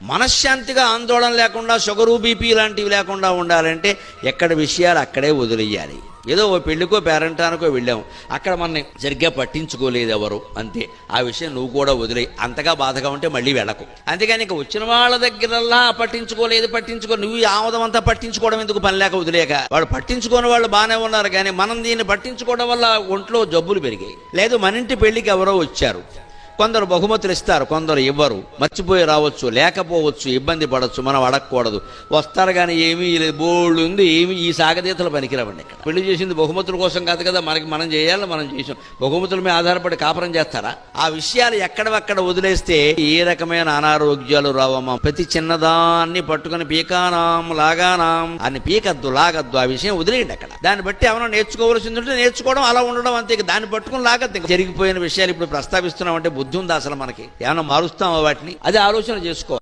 మనశ్శాంతిగా ఆందోళన లేకుండా షుగరు బీపీ లాంటివి లేకుండా ఉండాలంటే ఎక్కడ విషయాలు అక్కడే వదిలేయాలి. ఏదో ఓ పెళ్లికో పేరంటానికో వెళ్ళాం, అక్కడ మనని సరిగ్గా పట్టించుకోలేదు ఎవరు, అంతే. ఆ విషయం నువ్వు కూడా వదిలేయి. అంతగా బాధగా ఉంటే మళ్ళీ వెళ్ళకు. అంతేగాని ఇంక వచ్చిన వాళ్ళ దగ్గరల్లా పట్టించుకో నువ్వు ఆమోదం అంతా పట్టించుకోవడం ఎందుకు, పని లేక వదిలేక. వాడు పట్టించుకోని వాళ్ళు బాగానే ఉన్నారు, కానీ మనం దీన్ని పట్టించుకోవడం వల్ల ఒంట్లో జబ్బులు పెరిగాయి. లేదు మన ఇంటి పెళ్లికి ఎవరో వచ్చారు, కొందరు బహుమతులు ఇస్తారు, కొందరు ఇవ్వరు, మర్చిపోయి రావచ్చు, లేకపోవచ్చు, ఇబ్బంది పడవచ్చు, మనం అడగకూడదు. వస్తారు కానీ ఏమీ లేదు, బోల్డ్ ఉంది, ఏమి ఈ సాగదీతలు పనికిరావండి. ఇక్కడ పెళ్లి చేసింది బహుమతుల కోసం కాదు కదా, మనం చేయాలి, మనం చేసాం. బహుమతుల మీద ఆధారపడి కాపురం చేస్తారా? ఆ విషయాలు ఎక్కడవక్కడ వదిలేస్తే ఏ రకమైన అనారోగ్యాలు రావమ్మా. ప్రతి చిన్నదాన్ని పట్టుకుని పీకానాం లాగానాం అని పీకద్దు, లాగద్దు. ఆ విషయం వదిలేయండి. అక్కడ దాన్ని బట్టి ఏమైనా నేర్చుకోవాల్సింది ఉంటే నేర్చుకోవడం, అలా ఉండడం, అంతే. దాన్ని పట్టుకుని లాగద్దు. జరిగిపోయిన విషయాలు ఇప్పుడు ప్రస్తావిస్తున్నాం అంటే బుద్ధి ఉందా అసలు మనకి? ఏమన్నా మారుస్తామా వాటిని? అది ఆలోచన చేసుకో.